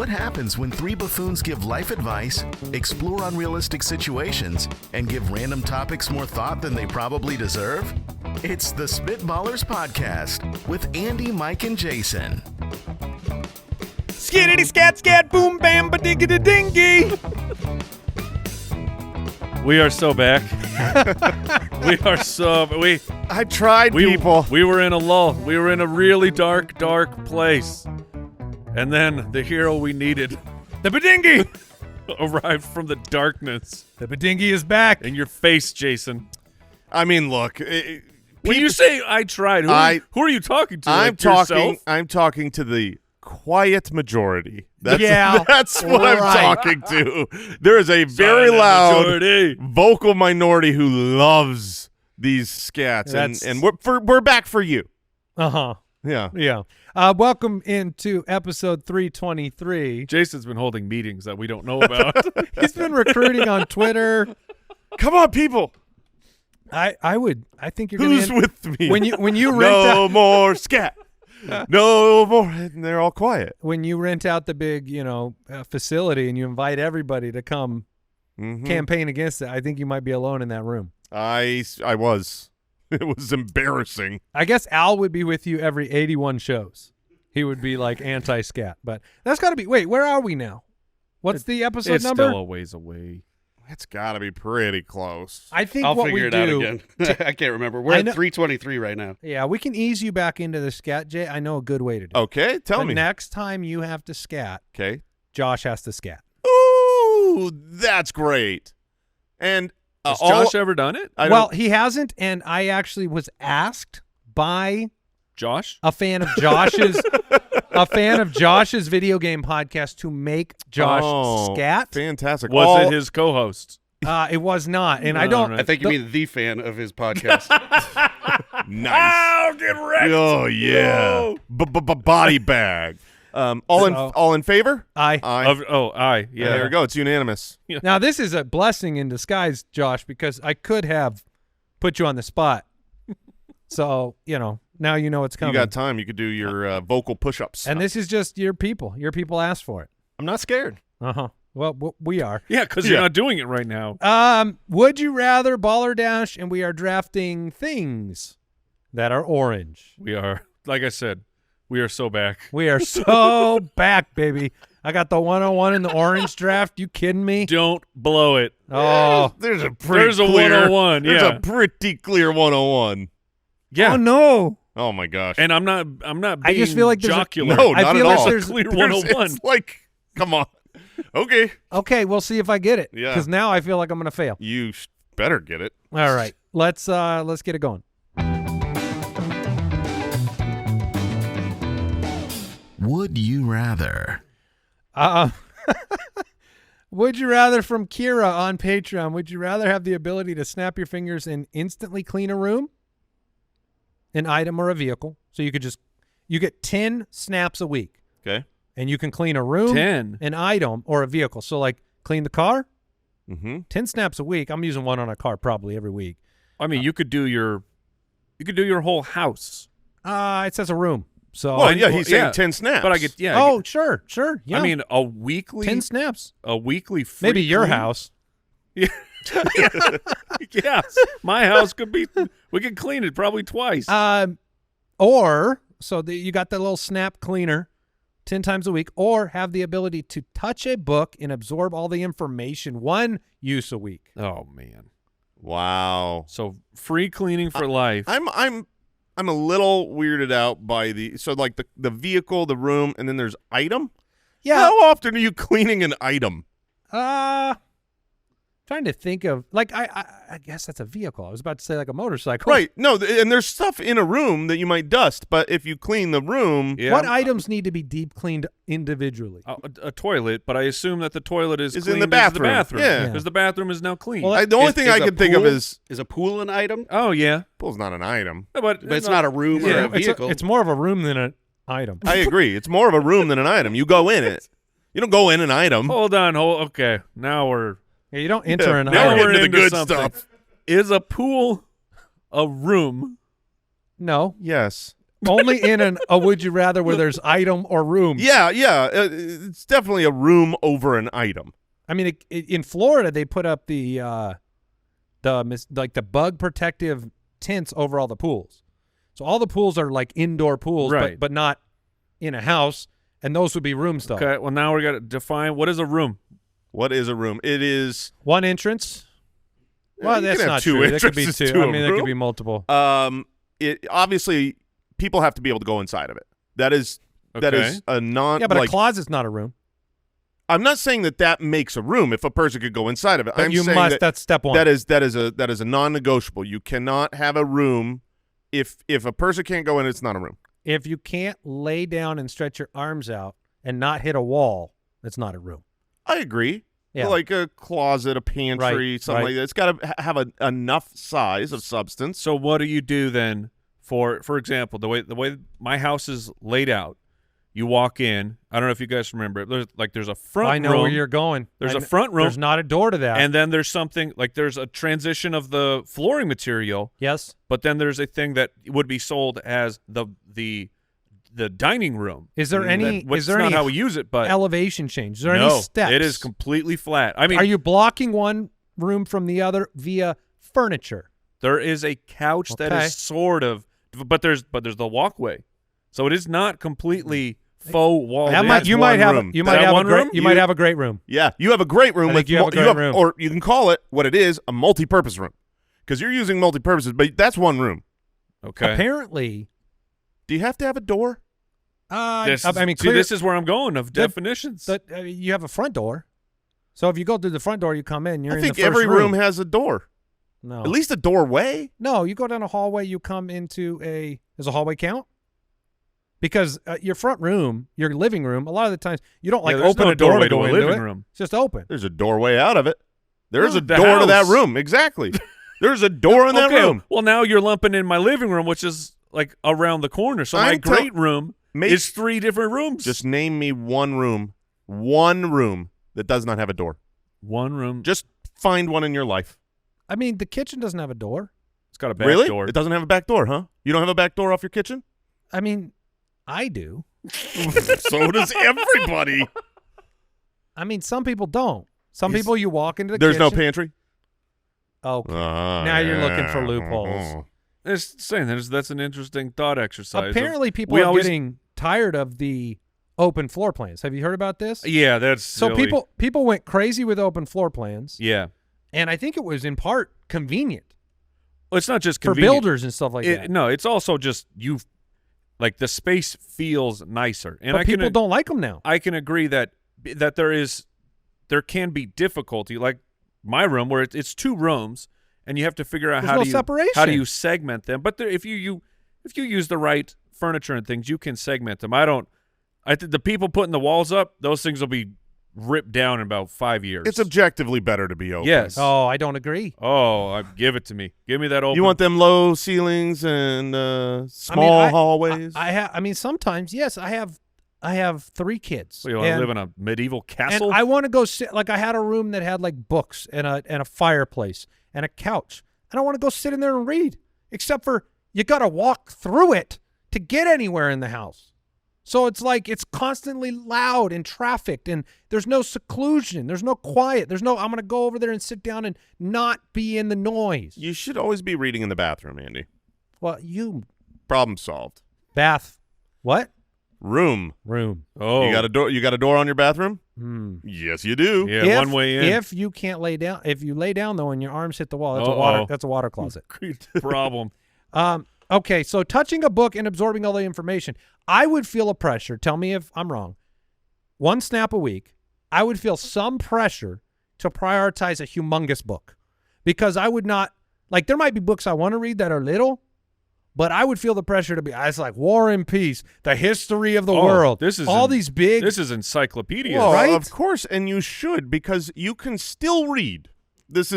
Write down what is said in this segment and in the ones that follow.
What happens when three buffoons give life advice, explore unrealistic situations, and give random topics more thought than they probably deserve? It's the Spitballers Podcast with Andy, Mike, and Jason. Skiddity scat scat boom bam ba diggity dingy. We are so back. I tried, people. We were in a lull. We were in a really dark place. And then the hero we needed, the Badingy, arrived from the darkness. The Badingy is back. In your face, Jason. I mean, look. When you say I tried, who are you talking to? I'm talking to the quiet majority. That's what I'm talking to. There is a very loud vocal minority who loves these scats, and we're back for you. Yeah. Welcome into episode 323. Jason's been holding meetings that we don't know about. He's been recruiting on Twitter. Come on, people. I think you're Who's gonna with me? when you rent no more scat. No more. And they're all quiet. When you rent out the big, facility and you invite everybody to come campaign against it, I think you might be alone in that room. I was. It was embarrassing. I guess Al would be with you every 81 shows. He would be like anti-scat, but that's got to be. Wait, where are we now? What's the episode number? It's still a ways away. It's got to be pretty close. I think I'll what figure we it do, out again. I can't remember. We're at 323 right now. Yeah, we can ease you back into the scat, Jay. I know a good way to do it. Okay, tell me. Next time you have to scat, okay, Josh has to scat. Ooh, that's great. And has Josh ever done it? Well, he hasn't, and I actually was asked by Josh, a fan of Josh's video game podcast, to make Josh scat. Fantastic. Was it his co-host? It was not, and I don't. I think you mean the fan of his podcast. Nice. Oh, get wrecked. Oh yeah. Body bag. All in favor? Aye. Aye. Yeah. There we go. It's unanimous. Now this is a blessing in disguise, Josh, because I could have put you on the spot. So now you know it's coming. You got time. You could do your vocal push-ups. And this is just your people. Your people asked for it. I'm not scared. Well, we are. Yeah, because you're not doing it right now. Would you rather Ballerdash, and we are drafting things that are orange. We are, like I said, we are so back. We are so back, baby. I got the 101 in the orange draft. You kidding me? Don't blow it. Oh, there's a 101. There's a pretty clear 101. Yeah. Oh no. Oh my gosh. And I'm not being I just feel like jocular. No, not at all. There's a clear 101. It's like, come on. Okay, we'll see if I get it. Yeah. Because now I feel like I'm going to fail. You better get it. All right. Let's get it going. Would you rather? Would you rather from Kira on Patreon? Would you rather have the ability to snap your fingers and instantly clean a room, an item, or a vehicle? So you get 10 snaps a week. Okay. And you can clean a room, 10, an item, or a vehicle. So like clean the car. 10 snaps a week. I'm using one on a car probably every week. I mean, you could do your whole house. It says a room. So he's saying 10 snaps. But I get sure. Yeah. I mean, a weekly 10 snaps. A weekly free maybe your clean? house. Yeah. Yes. My house could be. We could clean it probably twice. You got the little snap cleaner 10 times a week, or have the ability to touch a book and absorb all the information, one use a week. Oh man. Wow. So free cleaning for life. I'm a little weirded out by the vehicle, the room, and then there's item. Yeah. How often are you cleaning an item? Trying to think of, like, I guess that's a vehicle. I was about to say like a motorcycle. Right. No, and there's stuff in a room that you might dust, but if you clean the room. Yeah. What items need to be deep cleaned individually? A toilet, but I assume that the toilet is in the bathroom. Yeah. Because the bathroom is now clean. Well, the only thing I can think of is a pool an item? Oh, yeah. Pool's not an item. But it's not a room or a vehicle. It's more of a room than an item. I agree. It's more of a room than an item. You go in it. You don't go in an item. Hold on. Okay. Now we're... Yeah, you don't enter an now item. we're into the good stuff. Is a pool a room? No. Yes. Only in a would you rather where there's item or room. Yeah. It's definitely a room over an item. I mean, in Florida, they put up the bug protective tents over all the pools. So all the pools are like indoor pools, right. but not in a house, and those would be room stuff. Okay, well, now we got to define what is a room. What is a room? It is one entrance. Well, that's not true. That could be two. I mean, there could be multiple. It obviously people have to be able to go inside of it. That is a non. Yeah, but a closet's not a room. I'm not saying that makes a room if a person could go inside of it. But I'm you saying must. That's step one. That is a non-negotiable. You cannot have a room if a person can't go in. It's not a room. If you can't lay down and stretch your arms out and not hit a wall, it's not a room. I agree. Yeah. Like a closet, a pantry, something like that. It's got to have enough size of substance. So what do you do then? For example, the way my house is laid out, you walk in. I don't know if you guys remember. There's a front room. I know where you're going. There's a front room. There's not a door to that. And then there's something like there's a transition of the flooring material. Yes. But then there's a thing that would be sold as the dining room. Is there any? That's is there not any how we use it? But elevation change? Is there no, any steps? It is completely flat. I mean, are you blocking one room from the other via furniture? There is a couch that is sort of, but there's the walkway, so it is not completely faux walled. You might have a great room. Yeah, you have a great room. Room. Or you can call it what it is, a multi-purpose room, because you're using multi-purposes, but that's one room. Okay. Apparently, do you have to have a door? This is where I'm going of definitions. You have a front door, so if you go through the front door, you come in. I think every room has a door. No, at least a doorway. No, you go down a hallway. You come into does a hallway count? Because your front room, your living room, a lot of the times you don't open a door to go into it. Room. It's just open. There's a doorway out of it. There's a door to that room. Exactly. There's a door in that room. Well, now you're lumping in my living room, which is like around the corner. So my great room is 3 different rooms. Just name me one room that does not have a door. One room. Just find one in your life. I mean, the kitchen doesn't have a door. It's got a back door. It doesn't have a back door, huh? You don't have a back door off your kitchen? I mean, I do. So does everybody. I mean, some people don't. Some people you walk into the kitchen. There's no pantry? Okay. Now you're looking for loopholes. It's saying that's an interesting thought exercise. Apparently people are getting tired of the open floor plans. Have you heard about this? Yeah, that's so silly. people went crazy with open floor plans. Yeah. And I think it was in part convenient. Well, it's not just for builders and stuff like that. No, it's also just like the space feels nicer. And but people don't like them now. I can agree that there can be difficulty, like my room where it's 2 rooms and you have to figure out how do you segment them. But if you use the right furniture and things, you can segment them. I think the people putting the walls up, those things will be ripped down in about 5 years. It's objectively better to be open. Yes. Oh, I don't agree. Oh, give it to me. Give me that open. You want them low ceilings and small hallways? I mean, sometimes, yes, I have 3 kids. So you want to live in a medieval castle? And I want to go sit, like I had a room that had like books and a fireplace and a couch. And I want to go sit in there and read, except for you got to walk through it to get anywhere in the house. So it's like it's constantly loud and trafficked, and there's no seclusion. There's no quiet. I'm going to go over there and sit down and not be in the noise. You should always be reading in the bathroom, Andy. Well, Problem solved. Bath. What? Room. Oh. You got a door on your bathroom? Hmm. Yes, you do. Yeah, one way in. If you can't lay down, if you lay down though and your arms hit the wall, that's a water closet. Problem. Okay, so touching a book and absorbing all the information, I would feel a pressure. Tell me if I'm wrong. 1 snap a week, I would feel some pressure to prioritize a humongous book because I would not, like there might be books I want to read that are little, but I would feel the pressure to be, it's like War and Peace, the history of the world. This is these big. This is encyclopedia. Well, right? Of course, and you should because you can still read. This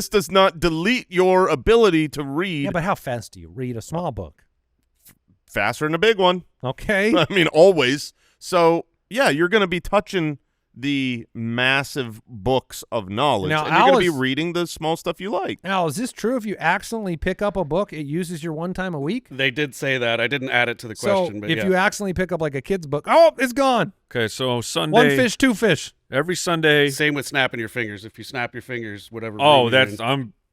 does not delete your ability to read. Yeah, but how fast do you read a small book? Faster than a big one. Okay. I mean, always. So, yeah, you're going to be touching the massive books of knowledge. Now, and you're going to be reading the small stuff you like. Al, is this true? If you accidentally pick up a book, it uses your one time a week? They did say that. I didn't add it to the question. So but if you accidentally pick up like a kid's book, it's gone. Okay, so Sunday. 1 fish, 2 fish. Every Sunday. Same with snapping your fingers. If you snap your fingers, whatever.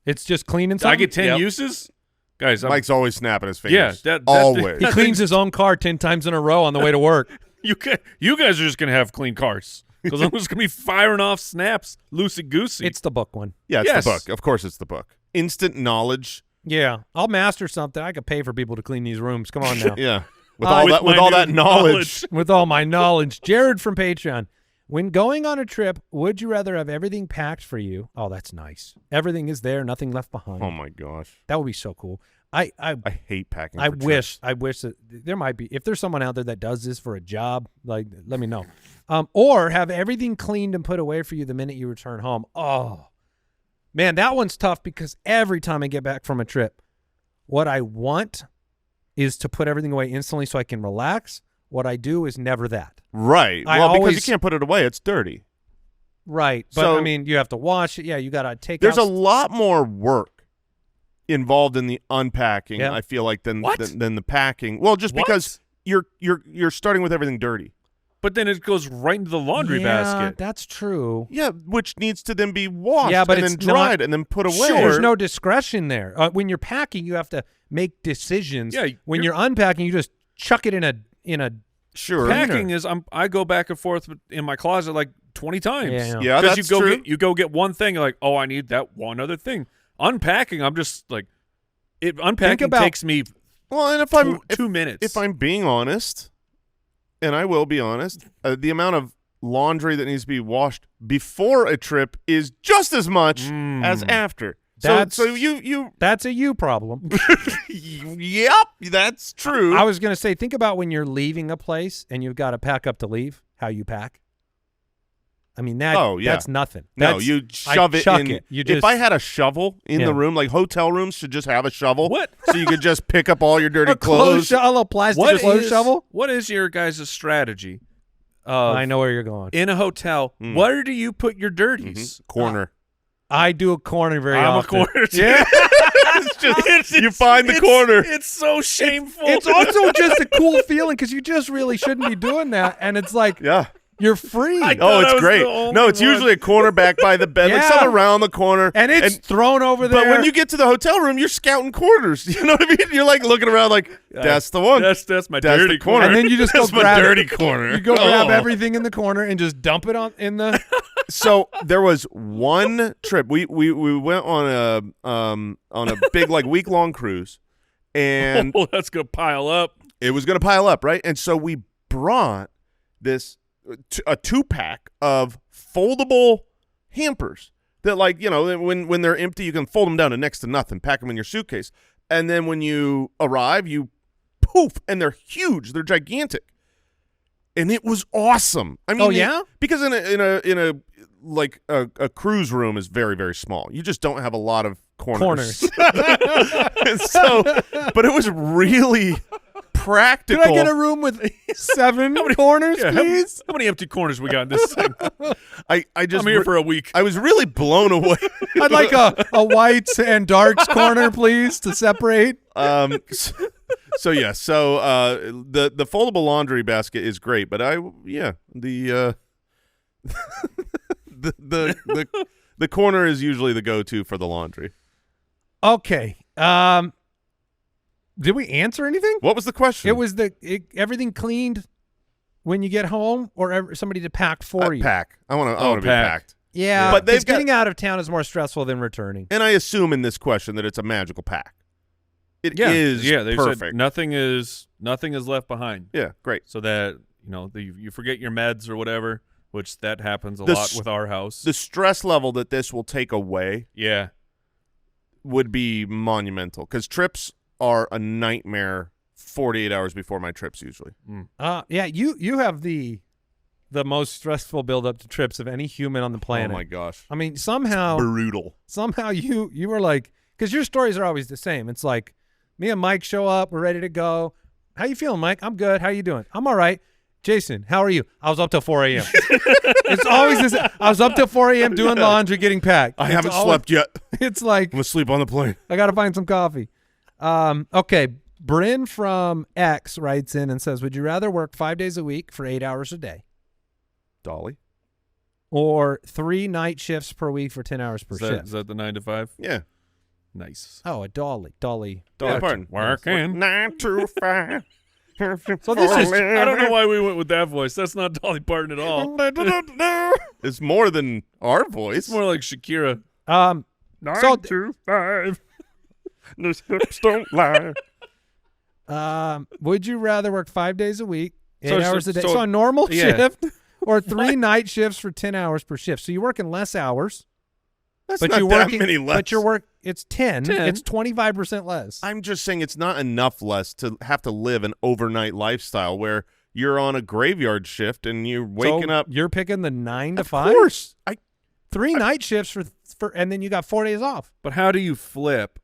It's just cleaning something? I get 10 uses? Guys, Mike's always snapping his fingers. Yeah. Always. He cleans his own car 10 times in a row on the way to work. You guys are just going to have clean cars. Because I'm just going to be firing off snaps, loosey-goosey. It's the book one. Yeah, it's the book. Of course it's the book. Instant knowledge. Yeah. I'll master something. I could pay for people to clean these rooms. Come on now. Yeah. With all that knowledge. With all my knowledge. Jared from Patreon. When going on a trip, would you rather have everything packed for you? Oh, that's nice. Everything is there, nothing left behind. Oh, my gosh. That would be so cool. I hate packing. I wish that there might be, if there's someone out there that does this for a job, like, let me know. Or have everything cleaned and put away for you the minute you return home. Oh, man, that one's tough because every time I get back from a trip, what I want is to put everything away instantly so I can relax. What I do is never that. Right. Because you can't put it away. It's dirty. Right. But, so, I mean, you have to wash it. Yeah, you got to take There's a lot more work involved in the unpacking, yeah. I feel like, than the packing. Well, just because you're starting with everything dirty. But then it goes right into the laundry basket. That's true. Yeah, which needs to then be washed but and then dried and then put away. Sure. There's no discretion there. When you're packing, you have to make decisions. Yeah, when you're unpacking, you just chuck it in a Sure. Packing is I go back and forth in my closet like 20 times. Yeah, that's true. You go get one thing, you're like, oh, I need that one other thing. Unpacking, I'm just like, unpacking takes me and if 2 minutes. If I'm being honest, and I will be honest, the amount of laundry that needs to be washed before a trip is just as much as after. That's a you problem. Yep, that's true. I was going to say, think about when you're leaving a place and you've got to pack up to leave, how you pack. I mean, that's nothing. You shove it in. If I had a shovel in the room, like hotel rooms should just have a shovel. What? So you could just pick up all your dirty clothes. A little plastic clothes shovel? What is your guys' strategy? I know where you're going. In a hotel, where do you put your dirties? Corner. I do a corner very often. I'm a corner too. Yeah. You find the corner. It's so shameful. It's also just a cool feeling because you just really shouldn't be doing that. And it's like, you're free. It's great. No, it's usually a corner back by the bed, like some around the corner. And it's thrown over there. But when you get to the hotel room, you're scouting corners. You know what I mean? You're like looking around like, that's the one. That's my dirty corner. And then you just that's go grab my dirty corner. You go grab everything in the corner and just dump it in the... So there was one trip. We went on a big like week-long cruise. And that's going to pile up. It was going to pile up, right? And so we brought this... a 2-pack of foldable hampers that, like, you know, when they're empty, you can fold them down to next to nothing, pack them in your suitcase. And then when you arrive, you poof, and they're huge. They're gigantic. And it was awesome. I mean, because in a like a cruise room is very, very small. You just don't have a lot of corners. And so, but it was really practical. Can I get a room with 7 corners, please? How many empty corners we got in this thing? I'm here for a week. I was really blown away. I'd like a whites and darks corner, please, to separate. The foldable laundry basket is great, but the corner is usually the go-to for the laundry. Okay. Did we answer anything? What was the question? It was everything cleaned when you get home, or somebody to pack for you. Pack. I want to be packed. Yeah, but getting out of town is more stressful than returning. And I assume in this question that it's a magical pack. It is they perfect. Said nothing is left behind. Yeah, great. So that you forget your meds or whatever, which that happens a lot with our house. The stress level that this will take away, would be monumental, because trips are a nightmare 48 hours before my trips usually. You have the most stressful build-up to trips of any human on the planet. Oh my gosh. I mean, somehow it's brutal. Somehow you were like, because your stories are always the same. It's like, me and Mike show up, we're ready to go. How you feeling, Mike? I'm good. How you doing? I'm all right. Jason, how are you? I was up till 4 a.m. It's always this. I was up till 4 a.m. doing laundry, getting packed. I haven't slept yet. It's like, I'm going to sleep on the plane. I got to find some coffee. Okay. Bryn from X writes in and says, would you rather work 5 days a week for 8 hours a day? Dolly? Or 3 night shifts per week for 10 hours per shift? Is that the 9 to 5? Yeah. Nice. Oh, a Dolly. Dolly Parton. Working. 9 to 5. So this is, I don't know why we went with that voice. That's not Dolly Parton at all. It's more than our voice. It's more like Shakira. 9 to 5. Those hips don't lie. Would you rather work 5 days a week, 8 So- hours a day? so- So a normal yeah. shift, or 3 night shifts for 10 hours per shift. So you're working less hours. That's But not you're that working, many less. But your work, it's 10. 10. It's 25% less. I'm just saying it's not enough less to have to live an overnight lifestyle where you're on a graveyard shift and you're waking up. You're picking the 9 to Of 5? course. 3 night shifts for, and then you got 4 days off. But how do you flip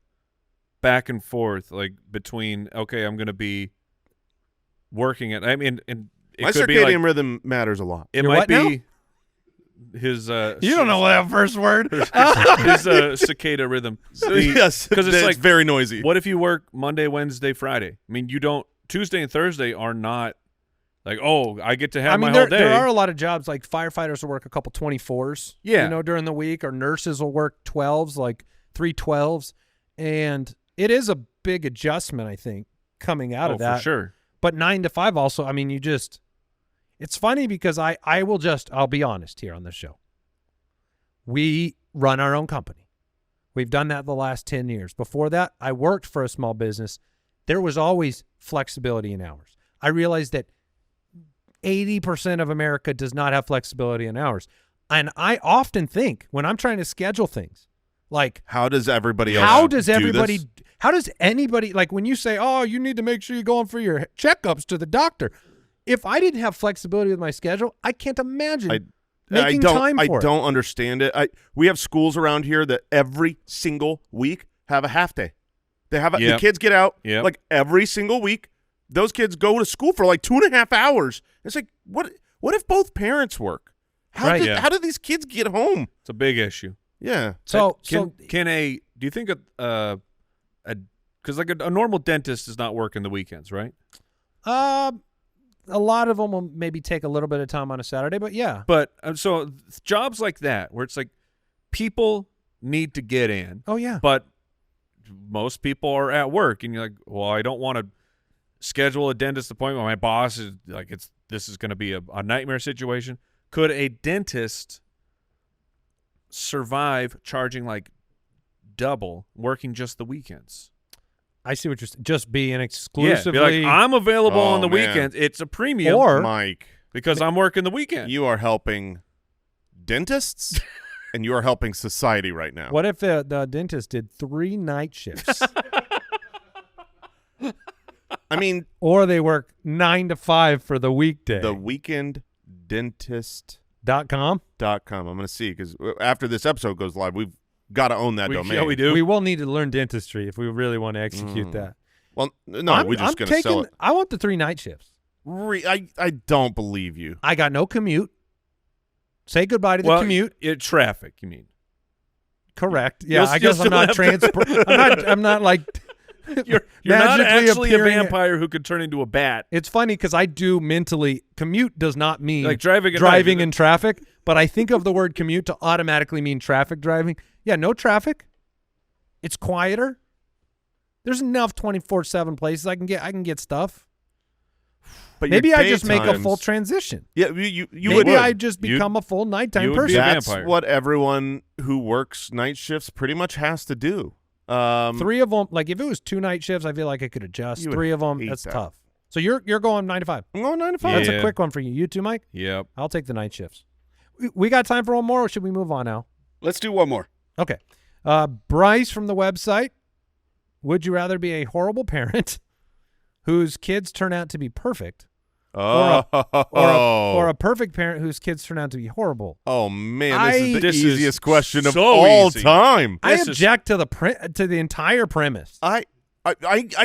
back and forth, like between, okay, I'm going to be working it. I mean, and it My could be circadian like, rhythm matters a lot. it Your might what now? be his You don't know that first word. his cicada rhythm. Yes, because it's like very noisy. What if you work Monday, Wednesday, Friday? I mean, you don't. Tuesday and Thursday are not like, oh, I get to have my whole day. There are a lot of jobs like firefighters will work a couple 24s, Yeah. during the week, or nurses will work 12s, like 3 12s, and it is a big adjustment, I think, coming out of that. For sure. But 9 to 5 also, I mean, it's funny because I'll be honest here on this show. We run our own company. We've done that the last 10 years. Before that, I worked for a small business. There was always flexibility in hours. I realized that 80% of America does not have flexibility in hours. And I often think when I'm trying to schedule things, like, how does everybody else how does anybody, like when you say, oh, you need to make sure you're going for your checkups to the doctor. If I didn't have flexibility with my schedule, I can't imagine making time for it. I don't understand it. We have schools around here that every single week have a half day. They have the kids get out like every single week. Those kids go to school for like 2.5 hours. It's like, what if both parents work? How do these kids get home? It's a big issue. Yeah. So do you think because like a normal dentist does not work in the weekends, right? A lot of them will maybe take a little bit of time on a Saturday, but yeah. But so jobs like that where it's like people need to get in. Oh yeah. But most people are at work, and you're like, well, I don't want to schedule a dentist appointment. My boss is like, this is going to be a nightmare situation. Could a dentist survive charging like double, working just the weekends? I see what you're saying. Just being exclusively. Yeah, be like, I'm available on the weekends. It's a premium. Or Mike, because I'm working the weekend. you are helping dentists and you are helping society right now. what if the dentist did 3 night shifts? I mean, or they work 9 to 5 for the weekday. the weekenddentist.com. .com? I'm going to see, because after this episode goes live, we've got to own that domain. Yeah, we do. We will need to learn dentistry if we really want to execute that. Well, no, we're just going to sell it. I want the 3 night shifts. I don't believe you. I got no commute. Say goodbye to the commute. Traffic, you mean? Correct. Yeah, You'll I guess I'm still not have transport. I'm not like You're not magically actually a appearing- vampire who could turn into a bat. It's funny because I do mentally commute does not mean Like driving at night. in traffic, but I think of the word commute to automatically mean traffic driving. Yeah, no traffic. It's quieter. There's enough 24/7 places I can get stuff. But maybe I just make a full transition. Yeah, you would. Maybe I just become a full nighttime you would be person. a That's vampire. what everyone who works night shifts pretty much has to do. 3 of them, like if it was 2 night shifts, I feel like I could adjust. You would 3 of them, hate that's that. tough. So you're going 9 to 5. I'm going 9 to 5. That's Yeah. a quick one for you. You too, Mike? Yep. I'll take the night shifts. We got time for one more, or should we move on now? Let's do one more. Okay. Bryce from the website. Would you rather be a horrible parent whose kids turn out to be perfect, or a perfect parent whose kids turn out to be horrible? Oh man, this is the easiest question of so all easy. time. I This is- object to the entire premise. I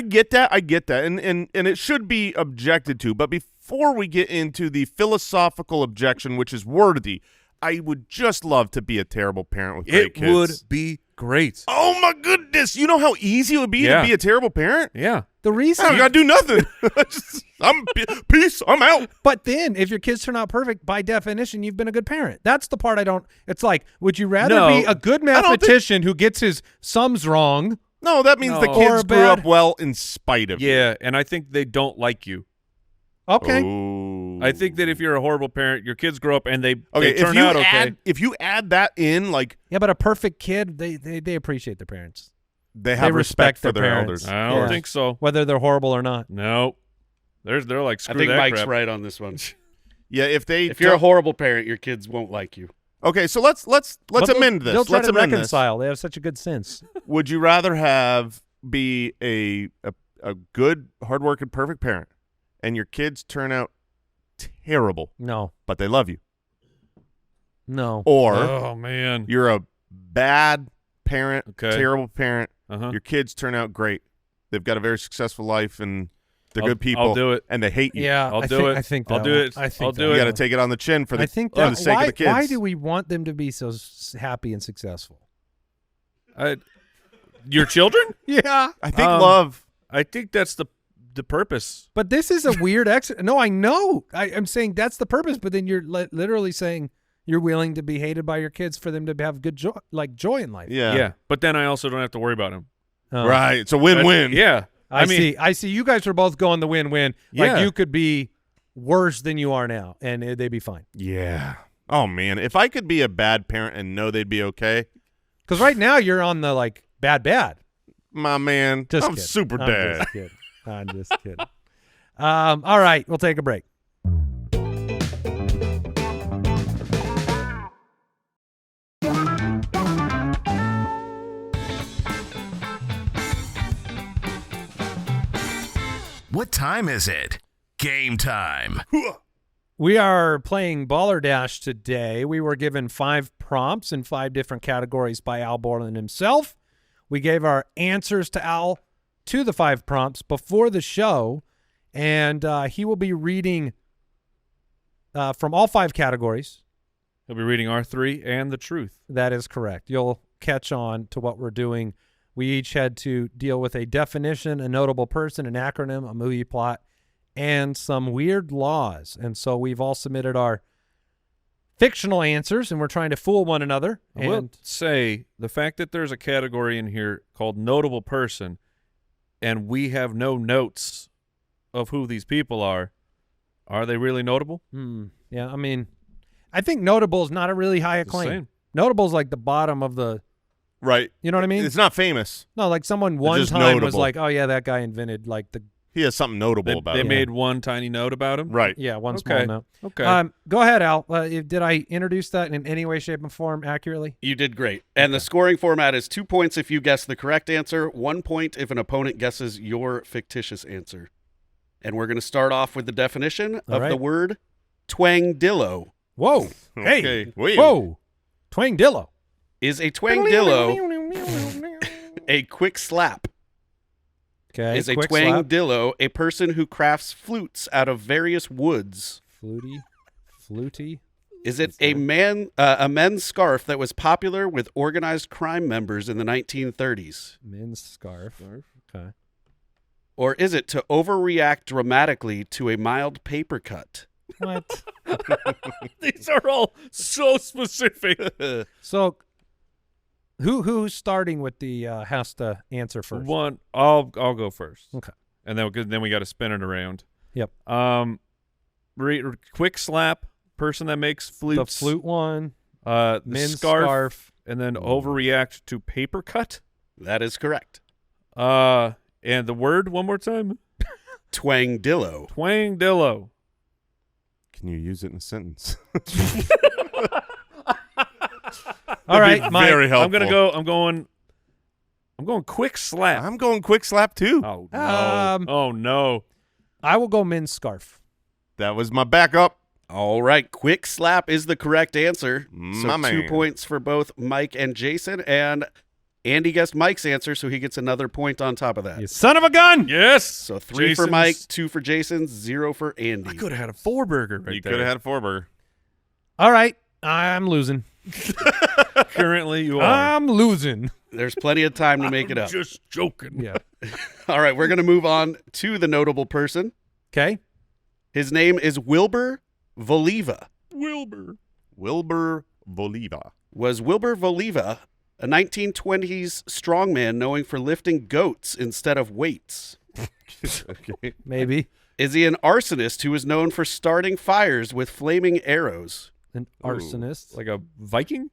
get that. I get that, and it should be objected to. But before we get into the philosophical objection, which is worthy, I would just love to be a terrible parent with great kids. It would be great. Oh, my goodness. You know how easy it would be to be a terrible parent? Yeah. The reason you got to do nothing. Peace. I'm out. But then if your kids turn out perfect, by definition, you've been a good parent. That's the part I don't – it's like, would you rather be a good mathematician who gets his sums wrong? No, that means the kids grew up well in spite of you. Yeah, and I think they don't like you. Okay. Ooh. I think that if you're a horrible parent, your kids grow up and they turn out okay. If you add that in, like – yeah, but a perfect kid, they appreciate their parents. They have respect for their elders. I don't think so. Whether they're horrible or not. No. They're like, screw that I think Mike's crap. right on this one. Yeah, if you're a horrible parent, your kids won't like you. Okay, so let's amend this. They'll try let's to amend reconcile. They have such a good sense. Would you rather be a good, hardworking, perfect parent, and your kids turn out terrible? No. But they love you. No. Or oh man, you're a bad parent, terrible parent. Your kids turn out great. They've got a very successful life and they're good people. I'll do it. And they hate you. Yeah, I'll do it. I think I'll do it. I'll do it. You got to take it on the chin for the sake of the kids. Why do we want them to be so happy and successful? Your children? Yeah. I think love. I think that's the purpose. But this is a weird No, I know. I'm saying that's the purpose, but then you're literally saying you're willing to be hated by your kids for them to have good joy in life. Yeah. Yeah. But then I also don't have to worry about them. Right. It's a win-win. Yeah. I see. You guys are both going the win-win. Like you could be worse than you are now, and they'd be fine. Yeah. Oh, man. If I could be a bad parent and know they'd be okay. Because right now you're on the, bad. My man. Just I'm kidding. super bad. I'm just kidding. All right. We'll take a break. What time is it? Game time. We are playing Ballerdash today. We were given 5 prompts in 5 different categories by Al Borland himself. We gave our answers to Al to the 5 prompts before the show, and he will be reading from all 5 categories. He'll be reading R3 and the truth. That is correct. You'll catch on to what we're doing. We each had to deal with a definition, a notable person, an acronym, a movie plot, and some weird laws. And so we've all submitted our fictional answers, and we're trying to fool one another. I will say the fact that there's a category in here called notable person, and we have no notes of who these people are they really notable? Yeah, I mean, I think notable is not a really high acclaim. Notable is like the bottom of the... Right. You know what I mean? It's not famous. No, like someone one time notable. was like, oh, yeah, that guy invented the... He has something notable about him. him. They made one tiny note about him? Right. Yeah, one small note. Okay. Go ahead, Al. Did I introduce that in any way, shape, and form accurately? You did great. And the scoring format is 2 points if you guess the correct answer, 1 point if an opponent guesses your fictitious answer. And we're going to start off with the definition of the word twangdillo. Whoa. Okay. Hey. Whoa. Twangdillo. Is a twangdillo a quick slap? Okay. Is a twangdillo a person who crafts flutes out of various woods? Fluty. Is it a men's scarf that was popular with organized crime members in the 1930s? Men's scarf. Okay. Or is it to overreact dramatically to a mild paper cut? What? These are all so specific. So, who's starting with the has to answer first? I'll go first. Okay. And then we got to spin it around. Yep. Quick slap, person that makes flutes. The flute one. The men's scarf, and then overreact to paper cut. That is correct. And the word one more time. Twangdillo. Twangdillo. Can you use it in a sentence? All right, Mike. Very helpful. I'm going quick slap. I'm going quick slap too. Oh no. Oh no. I will go men's scarf. That was my backup. All right, quick slap is the correct answer. My man. 2 points for both Mike and Jason. And Andy guessed Mike's answer, so he gets another point on top of that. You son of a gun! Yes! So 3 for Mike, 2 for Jason, 0 for Andy. I could have had a 4-burger right there. You could have had a 4-burger. All right, I'm losing. Currently, you are. I'm losing. There's plenty of time to make it up. Just joking. Yeah. All right, we're going to move on to the notable person. Okay. His name is Wilbur Voliva. Wilbur Voliva. Was Wilbur Voliva a 1920s strongman known for lifting goats instead of weights? Okay. Maybe. Is he an arsonist who is known for starting fires with flaming arrows? An arsonist. Like a Viking?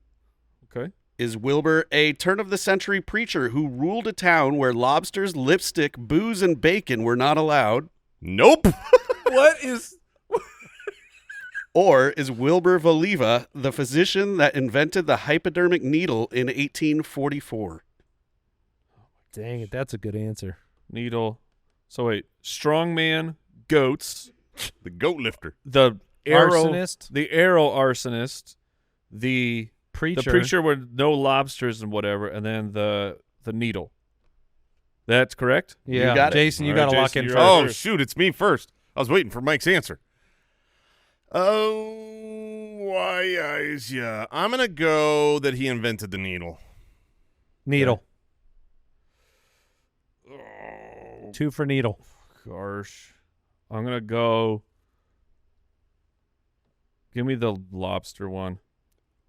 Okay. Is Wilbur a turn-of-the-century preacher who ruled a town where lobsters, lipstick, booze, and bacon were not allowed? Nope. What is... Or is Wilbur Voliva the physician that invented the hypodermic needle in 1844? Dang it, that's a good answer. Needle. So wait, strongman, goats, The goat lifter. the arrow, Arsonist? the arrow arsonist, the preacher with no lobsters and whatever, and then the needle. That's correct? Yeah, You got it. Jason, you All got right, to lock Jason, in you're first. up. Oh, shoot, it's me first. I was waiting for Mike's answer. Oh, why eyes, yeah. I'm going to go that he invented the needle. Needle. Oh, 2 for needle. gosh. I'm going to go... Give me the lobster one.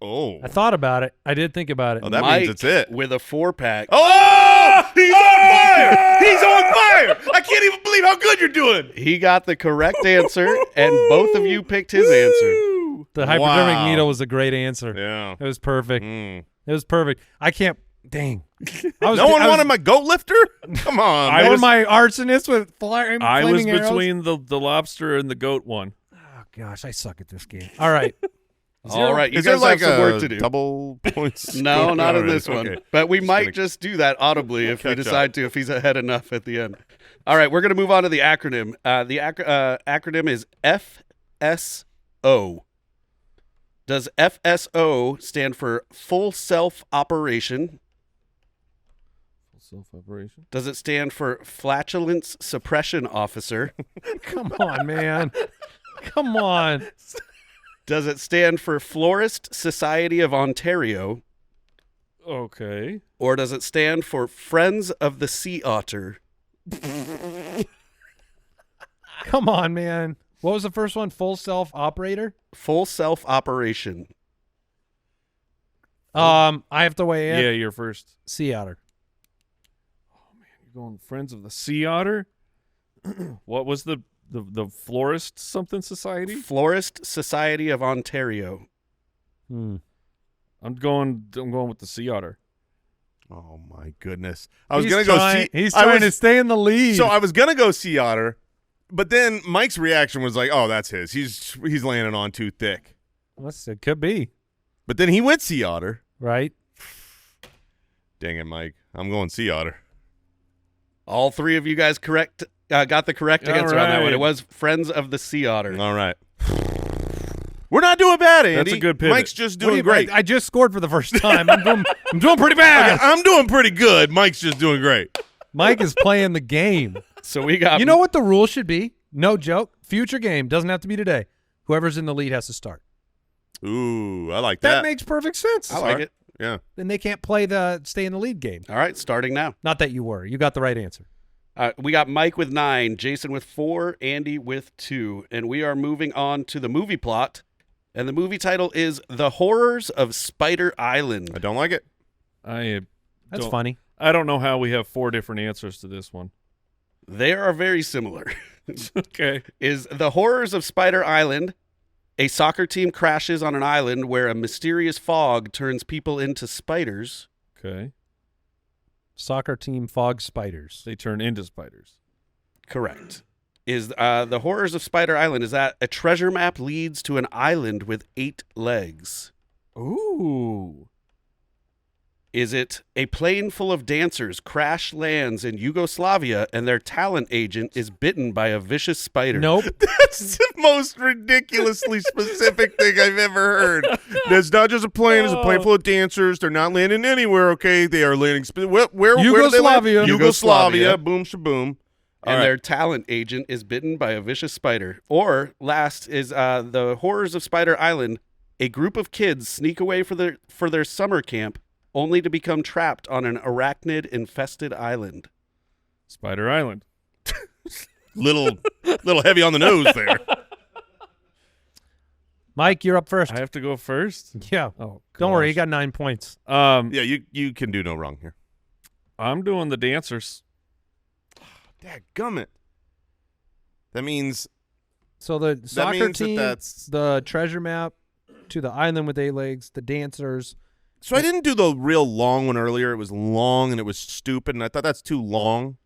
Oh. I thought about it. I did think about it. Oh, that Mike means it's it. with a 4-pack. Oh! He's on fire! He's on fire! I can't even believe how good you're doing. He got the correct answer, and both of you picked his answer. The hypodermic Wow. needle was a great answer. Yeah. It was perfect. Mm. It was perfect. I can't. Dang. No one wanted my goat lifter? Come on. I man. Or my arsonist with flaming I was arrows? between the lobster and the goat one. Oh, gosh, I suck at this game. All right. All right, you Is there guys like have some a work to do. double points? No, not in All right, this one. okay. But we Just might gonna just do that audibly if we catch decide to, if he's ahead enough at the end. All right, we're going to move on to the acronym. The acronym is FSO. Does FSO stand for full self-operation? Self-operation. Does it stand for flatulence suppression officer? Come on, man. Come on. Does it stand for Florist Society of Ontario? Okay. Or does it stand for Friends of the Sea Otter? Come on, man. What was the first one? Full self-operator? Full self-operation. I have to weigh in. Yeah, you're first. Sea otter. You're going Friends of the Sea Otter? What was the Florist something society? Florist Society of Ontario. Hmm. I'm going with the Sea Otter. Oh, my goodness. I was He's going to go trying- see. He's trying to stay in the lead. So I was going to go sea otter, but then Mike's reaction was like, oh, that's his. He's landing on too thick. It could be, But then he went sea otter. right? Dang it, Mike. I'm going sea otter. All three of you guys got the correct All answer on that one. right. It was Friends of the Sea Otter. All right. We're not doing bad, Andy. That's a good pivot. Mike's just What do doing you- great. I just scored for the first time. I'm doing pretty bad. I'm doing pretty good. Mike's just doing great. Mike is playing the game. So we got. You know what the rule should be? No joke. Future game. Doesn't have to be today. Whoever's in the lead has to start. Ooh, I like That that. makes perfect sense. I like it. Yeah. Then they can't play the stay in the lead game. All right, starting now. Not that you were. You got the right answer. We got Mike with 9, Jason with 4, Andy with 2, and we are moving on to the movie plot. And the movie title is The Horrors of Spider Island. I don't like it. That's funny. I don't know how we have 4 different answers to this one. They are very similar. Okay. Is The Horrors of Spider Island, a soccer team crashes on an island where a mysterious fog turns people into spiders. Okay. Soccer team fog spiders. They turn into spiders. Correct. Is The Horrors of Spider Island, is that a treasure map leads to an island with 8 legs? Ooh. Is it a plane full of dancers crash lands in Yugoslavia and their talent agent is bitten by a vicious spider? Nope. That's the most ridiculously specific thing I've ever heard. It's not just a plane. It's a plane full of dancers. They're not landing anywhere, okay? They are landing where Yugoslavia. do they land? Yugoslavia. Boom, shaboom. And their talent agent is bitten by a vicious spider. Or last is the Horrors of Spider Island. A group of kids sneak away for their summer camp, only to become trapped on an arachnid-infested island. Spider Island. little heavy on the nose there. Mike, you're up first. I have to go first? Yeah. Oh, don't worry. You got 9 points. Yeah, you can do no wrong here. I'm doing the dancers. Dadgummit. That means... So the soccer team, the treasure map, to the island with 8 legs, the dancers... So I didn't do the real long one earlier. It was long and it was stupid, and I thought that's too long.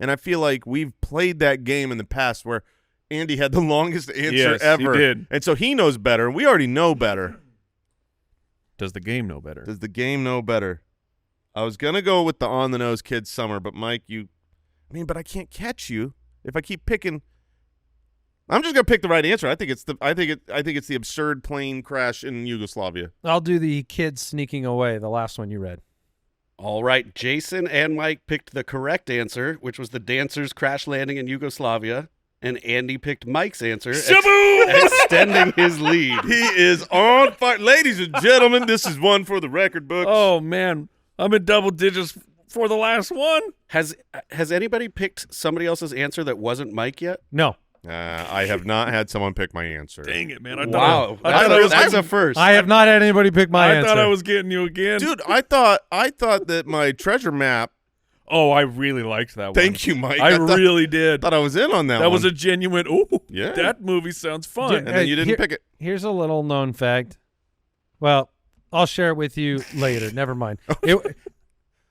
And I feel like we've played that game in the past where Andy had the longest answer ever. He did. And so he knows better, and we already know better. Does the game know better? Does the game know better? I was going to go with the on-the-nose Kids Summer, but Mike, but I can't catch you if I keep picking. I'm just gonna pick the right answer. I think it's the absurd plane crash in Yugoslavia. I'll do the kids sneaking away, the last one you read. All right, Jason and Mike picked the correct answer, which was the dancers crash landing in Yugoslavia, and Andy picked Mike's answer, extending his lead. He is on fire, ladies and gentlemen. This is one for the record books. Oh man, I'm in double digits for the last one. Has anybody picked somebody else's answer that wasn't Mike yet? No. I have not had someone pick my answer. Dang it, man. That's a first. I have not had anybody pick my answer. I thought I was getting you again. Dude, I thought that my treasure map. Oh, I really liked that one. Thank you, Mike. I really did. Thought I was in on that one. That was a genuine, yeah. That movie sounds fun. And then you didn't pick it. Here's a little known fact. Well, I'll share it with you later. Never mind.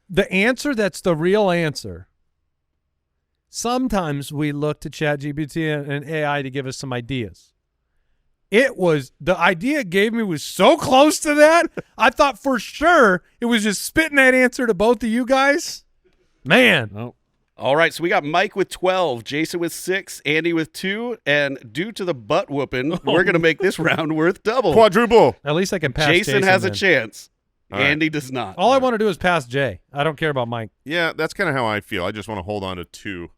The answer that's the real answer. Sometimes we look to ChatGPT and AI to give us some ideas. The idea it gave me was so close to that, I thought for sure it was just spitting that answer to both of you guys. Man. Oh. All right, so we got Mike with 12, Jason with 6, Andy with 2, and due to the butt whooping, we're going to make this round worth double. Quadruple. At least I can pass Jason has a then. chance. All Andy does not. All I want to do is pass Jay. I don't care about Mike. Yeah, that's kind of how I feel. I just want to hold on to 2.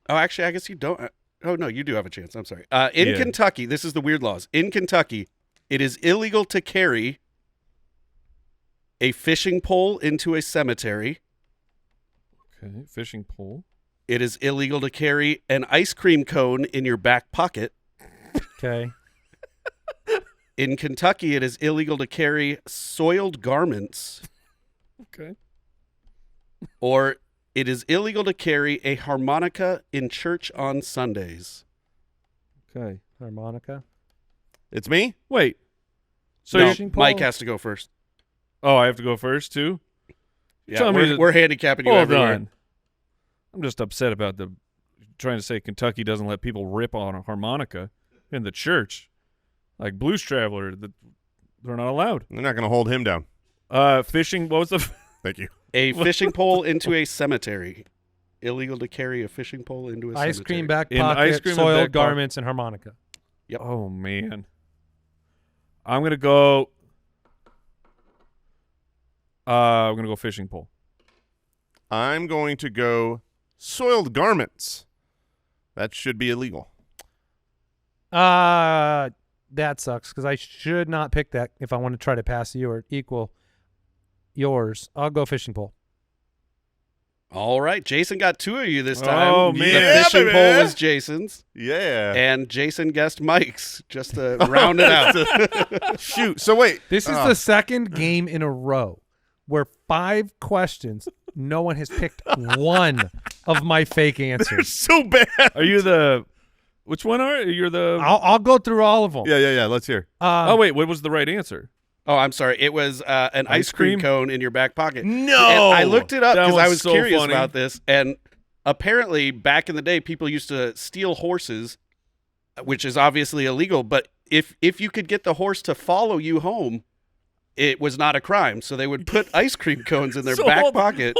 Oh, actually, I guess you don't. Oh, no, you do have a chance. I'm sorry. In Kentucky, this is the weird laws. In Kentucky, it is illegal to carry a fishing pole into a cemetery. Okay, fishing pole. It is illegal to carry an ice cream cone in your back pocket. Okay. In Kentucky, it is illegal to carry soiled garments. Okay. Or it is illegal to carry a harmonica in church on Sundays. Okay. Harmonica. It's me? Wait. So no, Mike has to go first. Oh, I have to go first too? Yeah, we're handicapping you everywhere. On. I'm just upset about trying to say Kentucky doesn't let people rip on a harmonica in the church. Like Blues Traveler, they're not allowed. They're not going to hold him down. Fishing, what was the... Thank you. A fishing pole into a cemetery. Illegal to carry a fishing pole into a cemetery. Ice cream back pocket, soiled garments, and harmonica. Yep. Oh, man. I'm going to go... I'm going to go fishing pole. I'm going to go soiled garments. That should be illegal. That sucks because I should not pick that if I want to try to pass you or equal yours. I'll go fishing pole. All right. Jason got 2 of you this time. Oh, man. The fishing pole was Jason's. Yeah. And Jason guessed Mike's just to round it out. Shoot. So wait. This is the second game in a row where 5 questions, no one has picked one of my fake answers. They're so bad. Are you the... Which one are you? You're the... I'll go through all of them. Yeah. Let's hear. Oh, wait. What was the right answer? Oh, I'm sorry. It was an ice cream cone in your back pocket. No! And I looked it up because I was so curious funny. about this. And apparently, back in the day, people used to steal horses, which is obviously illegal. But if you could get the horse to follow you home, it was not a crime. So they would put ice cream cones in their back pocket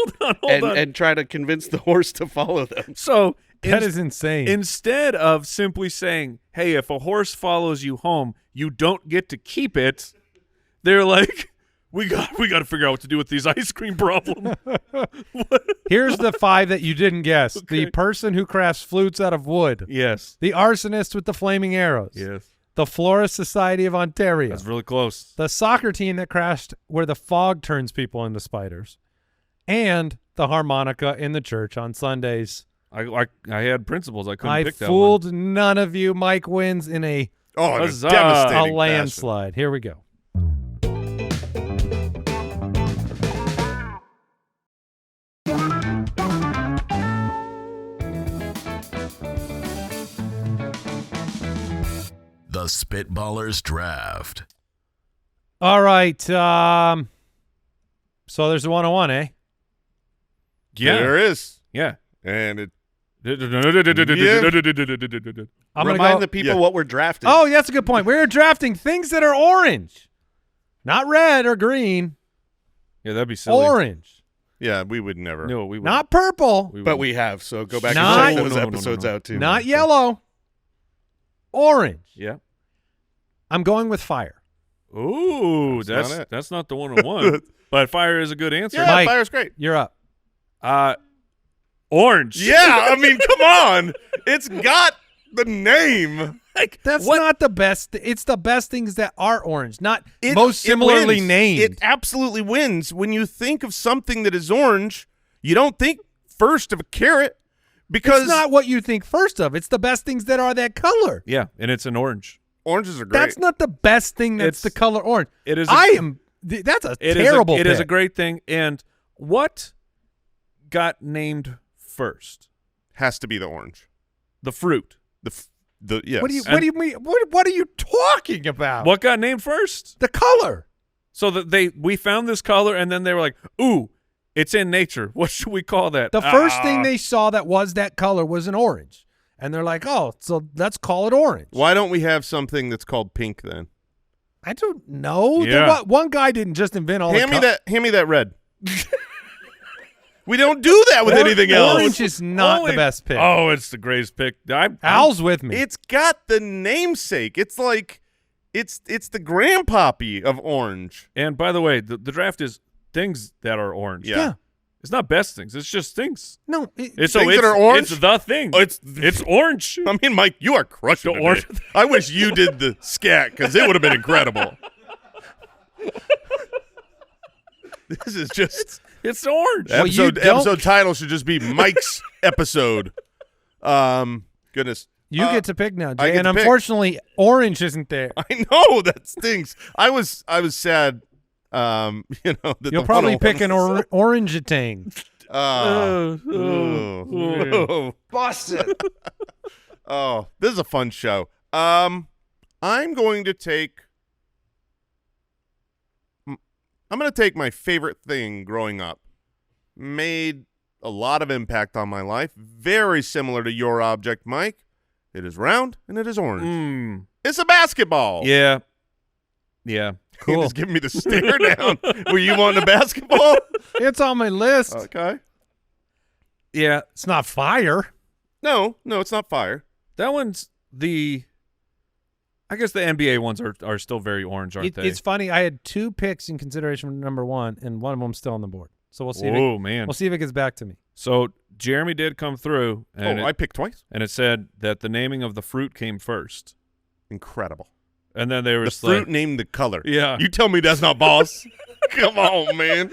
and try to convince the horse to follow them. So that is insane. Instead of simply saying, hey, if a horse follows you home, you don't get to keep it, they're like, we got to figure out what to do with these ice cream problem. Here's the 5 that you didn't guess. Okay. The person who crafts flutes out of wood. Yes. The arsonist with the flaming arrows. Yes. The Florist Society of Ontario. That's really close. The soccer team that crashed where the fog turns people into spiders. And the harmonica in the church on Sundays. I had principles. I couldn't pick that one. I fooled none of you. Mike wins in a devastating landslide. Here we go. The Spitballers Draft. All right. So there's a 101, eh? Yeah. There is. Yeah. And it... Remind the people what we're drafting. Oh, that's a good point. We're drafting things that are orange. Not red or green. Yeah, that'd be silly. Orange. Yeah, we would never. No, we would not purple. But we have, so go back and check those episodes out too. Not yellow. Orange. Yeah. I'm going with fire. Ooh, that's not the 101. But fire is a good answer. Yeah, Mike, fire's great. You're up. Orange. Yeah, I mean, come on. It's got the name. That's not the best. It's the best things that are orange, not most similarly named. It absolutely wins. When you think of something that is orange, you don't think first of a carrot because it's not what you think first of. It's the best things that are that color. Yeah, and it's an orange. Oranges are great. That's not the best thing that's the color orange. It is. That's a terrible pick. It is a great thing. And what got named first? Has to be the orange. The fruit. Yes. What do you mean? What are you talking about? What got named first? The color. So that we found this color, and then they were like, "Ooh, it's in nature. What should we call that?" The first thing they saw that was that color was an orange, and they're like, "Oh, so let's call it orange." Why don't we have something that's called pink then? I don't know. Yeah. One guy didn't just invent all. Hand me that red. We don't do that with anything else. Orange is not the best pick. Oh, it's the greatest pick. Al's with me. It's got the namesake. It's like it's the grandpappy of orange. And by the way, the draft is things that are orange. Yeah. It's not best things. It's just things. No, things that are orange. It's the thing. It's orange. I mean, Mike, you are crushing it. I wish you did the scat because it would have been incredible. This is just. It's orange. Episode title should just be Mike's episode. Goodness. You get to pick now, Jay, and unfortunately, orange isn't there. I know that stinks. I was sad. That you'll probably pick an orange-a-tang. Boston. Oh, this is a fun show. I'm going to take my favorite thing growing up. Made a lot of impact on my life. Very similar to your object, Mike. It is round and it is orange. It's a basketball. Yeah. Yeah. Cool. You're just giving me the stare down. Were you wanting a basketball? It's on my list. Okay. Yeah. It's not fire. No, it's not fire. That one's I guess the NBA ones are still very orange, aren't they? It's funny. I had 2 picks in consideration for number 1, and one of them's still on the board. So we'll see. We'll see if it gets back to me. So Jeremy did come through. And I picked twice. And it said that the naming of the fruit came first. Incredible. And then they were the fruit named the color. Yeah. You tell me that's not boss. Come on, man.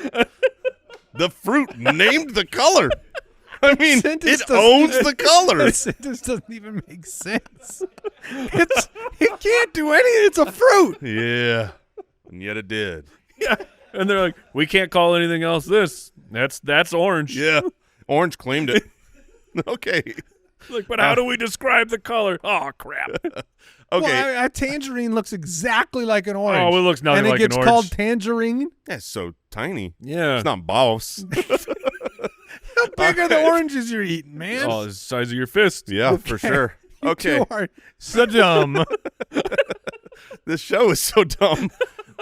The fruit named the color. I mean, it owns the color. The sentence doesn't even make sense. It can't do anything. It's a fruit. Yeah, and yet it did. Yeah, and they're like, we can't call anything else this. That's orange. Yeah, orange claimed it. Okay. Like, but how do we describe the color? Oh, crap. Okay. Well, a tangerine looks exactly like an orange. Oh, it looks nothing like an orange. And it gets called tangerine? That's so tiny. Yeah. It's not boss. How big are the oranges you're eating, man? Oh, the size of your fist. Yeah, for sure. You two are so dumb. This show is so dumb.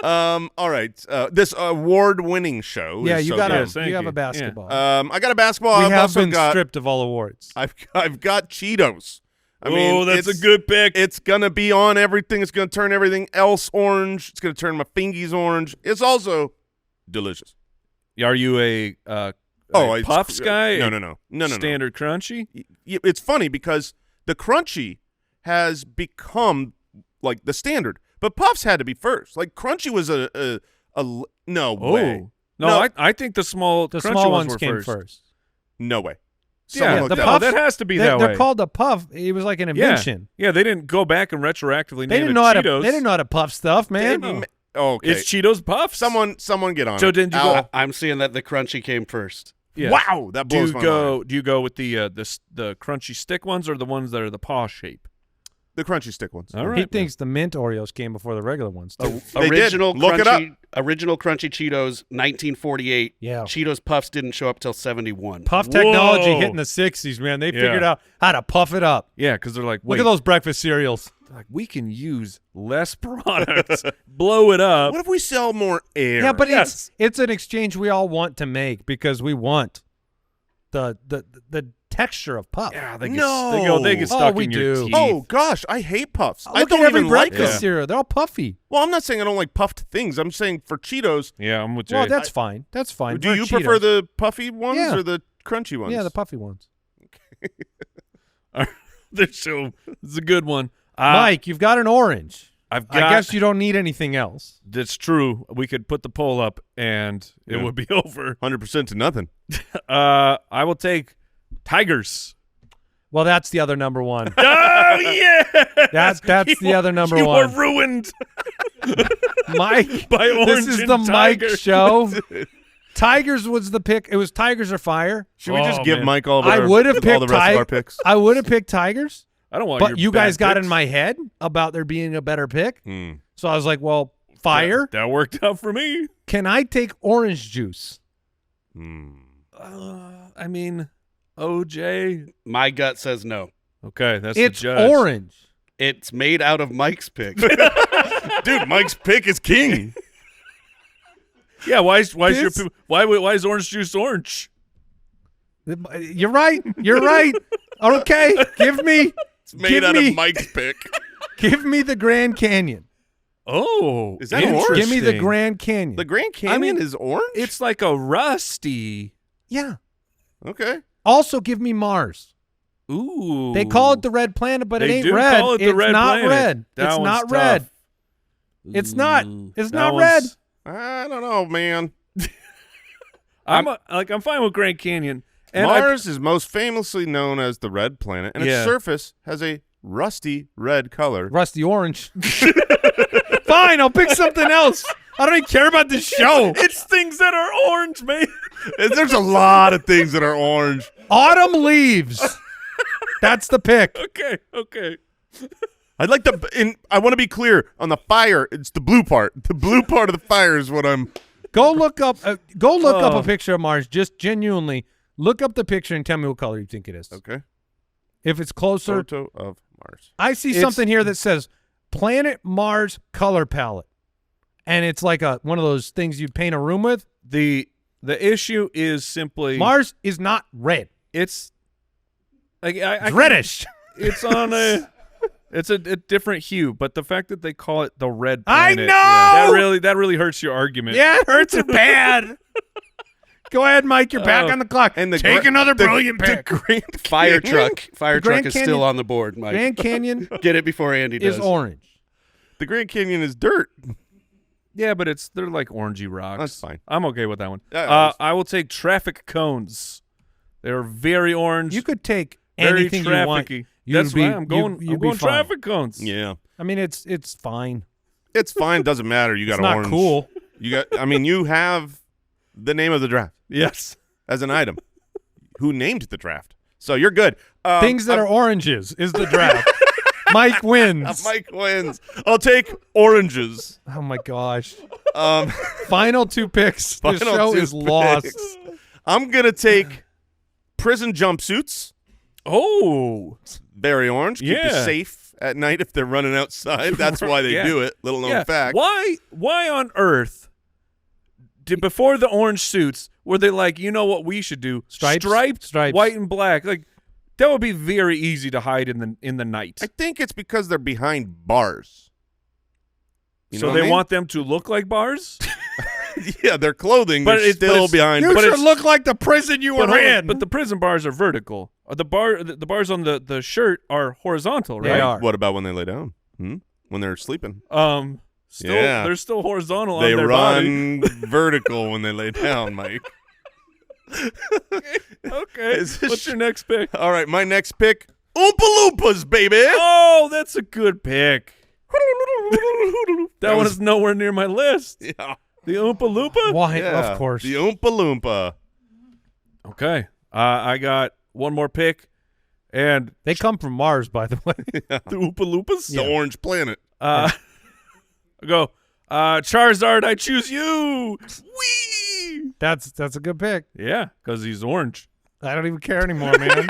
All right. This award-winning show. Yeah, is you so got good. you have a basketball. I got a basketball. We I've have also been got, stripped of all awards. I've got Cheetos. I mean, that's a good pick. It's gonna be on everything. It's gonna turn everything else orange. It's gonna turn my fingies orange. It's also delicious. Are you a Puffs guy? No. Standard crunchy? It's funny because the crunchy has become like the standard, but Puffs had to be first. Like crunchy was a no way. No, I think the small ones were came first. No way. Yeah, that has to be that way. They're called a puff. It was like an invention. Yeah, they didn't go back and retroactively They name didn't it know Cheetos. They didn't know how to puff stuff, man. Okay. It's Cheetos Puffs. Someone get on. So it. didn't you go? I'm seeing that the crunchy came first. Yeah. Wow, that blows my mind. Do you go with the crunchy stick ones or the ones that are the paw shape? The crunchy stick ones. All right. He thinks the mint Oreos came before the regular ones. Too. Original did. Look crunchy, it up. Original crunchy Cheetos, 1948. Yeah. Cheetos Puffs didn't show up till 71. Puff technology hit in the 60s, man. They figured out how to puff it up. Yeah, because they're like, look at those breakfast cereals. Like, we can use less products, blow it up. What if we sell more air? Yeah, but it's an exchange we all want to make because we want the texture of puff. Yeah, they get stuck in your teeth. Oh gosh, I hate puffs. I Look don't at every even like breakfast them. cereal. They're all puffy. Well, I'm not saying I don't like puffed things. I'm saying for Cheetos. Yeah, I'm with you. Well, that's fine. That's fine. Do you prefer the puffy ones or the crunchy ones? Yeah, the puffy ones. This is a good one. Mike, you've got an orange. I guess you don't need anything else. That's true. We could put the poll up and it would be over. 100% to nothing. I will take Tigers. Well, that's the other number one. Oh yeah, that's the other number one. You are ruined, Mike. By orange. This is the Mike show. Tigers was the pick. It was Tigers or Fire. Should we just give Mike all the I would have picked all the rest of our picks? I would have picked Tigers. I don't want. But you guys got picks. in my head about there being a better pick. So I was like, well, Fire. That worked out for me. Can I take orange juice? I mean, OJ. My gut says no. Okay, that's it's the judge. Orange. It's made out of Mike's pick. Dude, Mike's pick is king. Yeah, why is orange juice orange? You're right. You're right. Okay, It's made out of Mike's pick. Give me the Grand Canyon. Oh, is that orange? Give me the Grand Canyon. The Grand Canyon is orange? It's like a rusty. Yeah. Okay. Also, give me Mars. Ooh. They call it the red planet, but it ain't red. Call it the red not planet. red. That it's one's not tough. red. It's not. It's not red. I don't know, man. I'm fine with Grand Canyon. And Mars is most famously known as the red planet, and its surface has a rusty red color. Rusty orange. Fine, I'll pick something else. I don't even care about this show. It's things that are orange, man. There's a lot of things that are orange. Autumn leaves. That's the pick. Okay. I'd like I want to be clear on the fire. It's the blue part. The blue part of the fire is what I'm. Go look up. Up a picture of Mars. Just genuinely look up the picture and tell me what color you think it is. Okay. If it's closer. Photo of Mars. I see something here that says Planet Mars color palette, and it's like one of those things you'd paint a room with. The issue is simply Mars is not red. It's it's reddish. It's on a. It's a different hue, but the fact that they call it the red planet, I know that really hurts your argument. Yeah, it hurts it bad. Go ahead, Mike. You're back on the clock. And take another brilliant pick. Fire truck is still on the board, Mike. Grand Canyon. Get it before Andy does. Is orange. The Grand Canyon is dirt. Yeah, but they're like orangey rocks. That's fine. I'm okay with that one. I will take traffic cones. They're very orange. You could take very anything you want. That's why I'm going traffic cones. Yeah. I mean, it's fine. It's fine. Doesn't matter. You got it's orange. Not cool. You have the name of the draft. Yes. As an item. Who named the draft? So you're good. Things that are oranges is the draft. Mike wins. Mike wins. I'll take oranges. Oh my gosh. Final two picks. The show is lost. I'm gonna take prison jumpsuits. Oh. Berry orange. Keep you safe at night if they're running outside. That's why they do it. Little known fact. Why on earth before the orange suits were they like, you know what we should do? Striped, white and black. Like that would be very easy to hide in the night. I think it's because they're behind bars. So they want them to look like bars? Yeah, their clothing, but it's still behind. You should look like the prison you were in. But the prison bars are vertical. The bars on the shirt are horizontal, right? They are. What about when they lay down? When they're sleeping? They're still horizontal they on their body. They run vertical when they lay down, Mike. Okay. What's your next pick? All right, my next pick, Oompa Loompas, baby. Oh, that's a good pick. That one is nowhere near my list. Yeah. The Oompa Loompa? Why? Yeah, of course. The Oompa Loompa. Okay. I got one more pick. And they come from Mars, by the way. Yeah. The Oompa Loompas? The orange planet. I go, Charizard, I choose you. Whee! That's a good pick. Yeah, because he's orange. I don't even care anymore, man.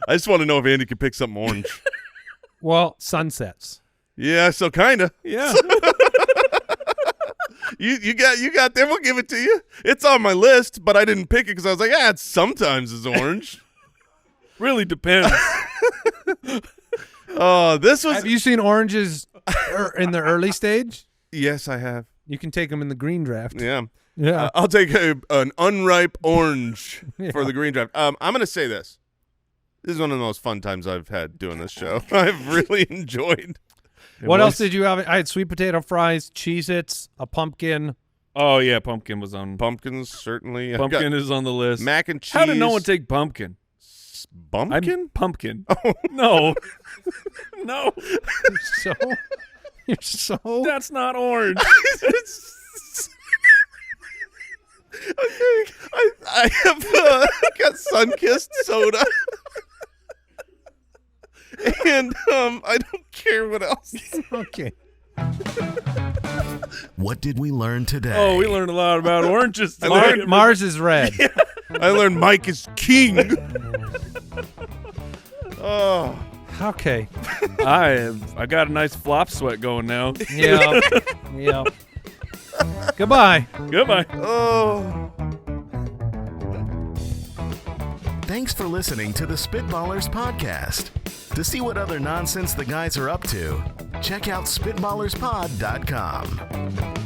I just want to know if Andy can pick something orange. Well, sunsets. Yeah, so kind of. Yeah. You got them. We'll give it to you. It's on my list, but I didn't pick it because I was like, it sometimes is orange. Really depends. This was. Have you seen oranges in the early stage? Yes, I have. You can take them in the green draft. Yeah. Yeah. I'll take an unripe orange for the green draft. I'm going to say this. This is one of the most fun times I've had doing this show. I've really enjoyed. What else did you have? I had sweet potato fries, Cheez-Its, a pumpkin. Oh, yeah, pumpkin was on. Pumpkins, certainly. Pumpkin is on the list. Mac and cheese. How did no one take pumpkin? Bumpkin? Pumpkin. Oh. No. No. You're so. That's not orange. Okay. I have got Sunkissed soda. And I don't care what else. Okay. What did we learn today? Oh, we learned a lot about oranges. Mars is red. Yeah. I learned Mike is king. Oh. Okay. I got a nice flop sweat going now. Yeah. Yeah. Goodbye. Goodbye. Oh. Thanks for listening to the Spitballers podcast. To see what other nonsense the guys are up to, check out SpitballersPod.com.